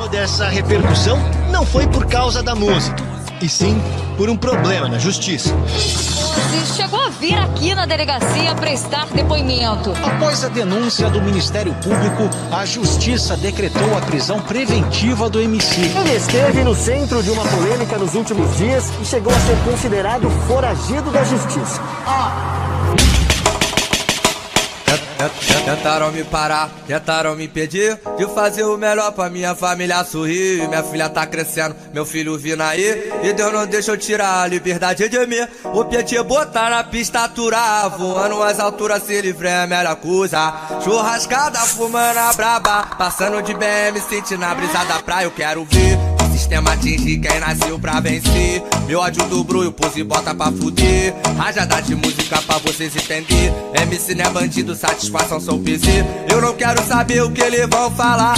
Toda essa repercussão não foi por causa da música, e sim por um problema na justiça. Você chegou a vir aqui na delegacia prestar depoimento. Após a denúncia do Ministério Público, a Justiça decretou a prisão preventiva do MC. Ele esteve no centro de uma polêmica nos últimos dias e chegou a ser considerado foragido da Justiça. Tentaram me parar, tentaram me impedir de fazer o melhor pra minha família sorrir. Minha filha tá crescendo, meu filho vindo aí, e Deus não deixa eu tirar a liberdade de mim. O Petit botar na pista, aturar, voando as alturas, se livre é a melhor coisa. Churrascada, fumando a braba, passando de BM, sentindo a brisa da praia. Eu quero ver o sistema atingir quem nasceu pra vencer. Meu ódio do brulho, pose e bota pra fuder. Rajada de música pra vocês entender. MC não é bandido, satisfação sou PC. Eu não quero saber o que eles vão falar.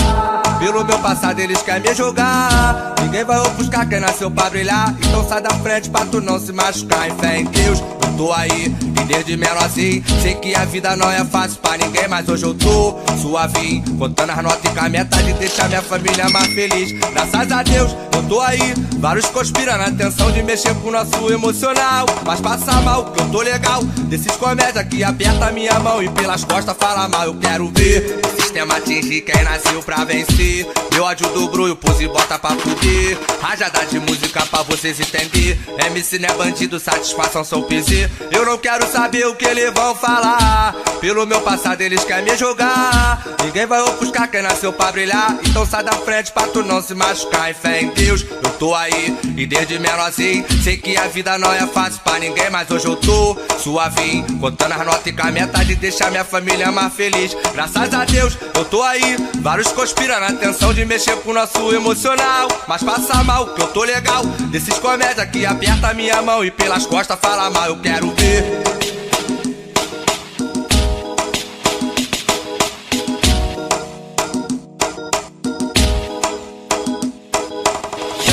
Pelo meu passado eles querem me jogar. Ninguém vai ofuscar quem nasceu pra brilhar. Então sai da frente pra tu não se machucar. Em fé em Deus, eu tô aí. E desde menorzinho, sei que a vida não é fácil pra ninguém. Mas hoje eu tô suavinho, contando as notas e com a meta de deixar minha família mais feliz. Graças a Deus, eu tô aí. Vários conspiram na intenção de mexer com o nosso emocional. Mas passa mal, que eu tô legal. Desses comédia que aperta minha mão e pelas costas fala mal. Eu quero ver o sistema atingir quem nasceu pra vencer. Meu ódio do brulho, pose e bota pra fuder. Rajada de música pra vocês entender. MC não é bandido, satisfação sou PC. Eu não quero saber o que eles vão falar. Pelo meu passado eles querem me jogar. Ninguém vai ofuscar quem nasceu pra brilhar. Então sai da frente pra tu não se machucar. Em fé em Deus, eu tô aí. E desde menorzinho, sei que a vida não é fácil pra ninguém. Mas hoje eu tô suavinho, contando as notas e com a meta de deixar minha família mais feliz. Graças a Deus, eu tô aí. Vários conspiram na intenção de mexer com o nosso emocional. Mas passa mal, que eu tô legal. Desses comédia que aperta minha mão e pelas costas fala mal. Eu quero ver.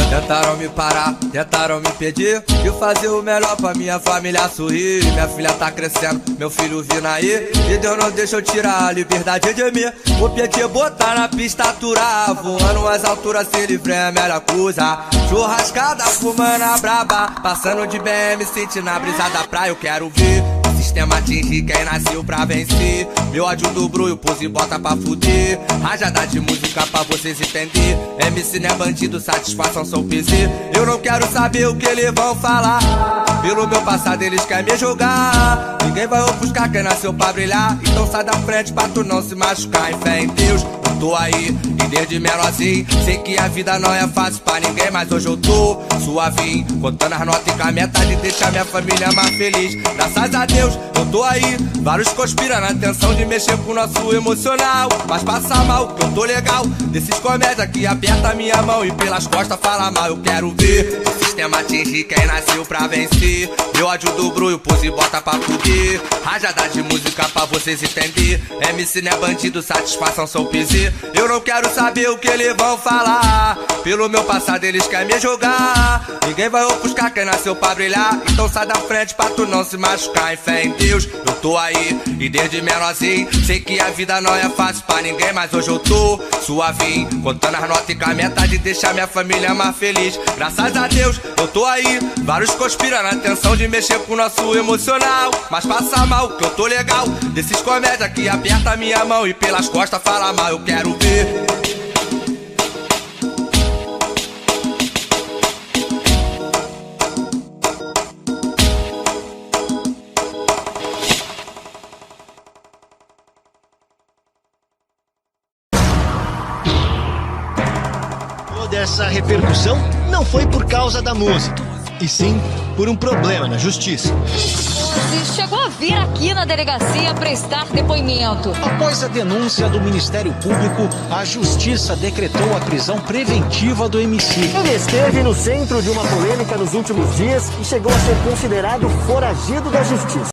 Tentaram me parar, tentaram me impedir de fazer o melhor pra minha família sorrir. Minha filha tá crescendo, meu filho vindo aí, e Deus não deixa eu tirar a liberdade de mim. O Petit botar na pista, aturar, voando as alturas, se livre é a melhor coisa. Churrascada, fumando a braba, passando de BM, sentindo a brisa da praia. Eu quero ver o sistema atingir quem nasceu pra vencer. Meu ódio do brulho, pose e bota pra fuder. Rajada de música pra vocês entender. MC não é bandido, satisfação sou PC. Eu não quero saber o que eles vão falar. Pelo meu passado eles querem me jogar. Ninguém vai ofuscar quem nasceu pra brilhar. Então sai da frente pra tu não se machucar. Em fé em Deus, eu tô aí. E desde menorzinho, sei que a vida não é fácil pra ninguém. Mas hoje eu tô suavinho, contando as notas e com a meta de deixar minha família mais feliz. Graças a Deus, eu tô aí. Vários conspiram na intenção de mexer com o nosso emocional. Mas passa mal, que eu tô legal. Desses comédia que aperta minha mão e pelas costas fala mal. Eu quero ver o sistema atingir quem nasceu pra vencer. Meu ódio do brulho, pose e bota pra fuder. Rajada de música pra vocês entender. MC não é bandido, satisfação sou PC. Eu não quero saber o que eles vão falar. Pelo meu passado eles querem me jogar. Ninguém vai ofuscar quem nasceu pra brilhar. Então sai da frente pra tu não se machucar. Em fé em Deus, eu tô aí. E desde menorzinho, sei que a vida não é fácil pra ninguém. Mas hoje eu tô suavinho, contando as notas e com a meta de deixar minha família mais feliz. Graças a Deus, eu tô aí. Vários conspiram na intenção de mexer com o nosso emocional. Mas passa mal, que eu tô legal. Desses comédia que aperta minha mão e pelas costas fala mal. Eu quero ver. Toda essa repercussão não foi por causa da música, e sim por um problema na justiça. Você chegou a vir aqui na delegacia prestar depoimento. Após a denúncia do Ministério Público, a Justiça decretou a prisão preventiva do MC. Ele esteve no centro de uma polêmica nos últimos dias e chegou a ser considerado foragido da Justiça.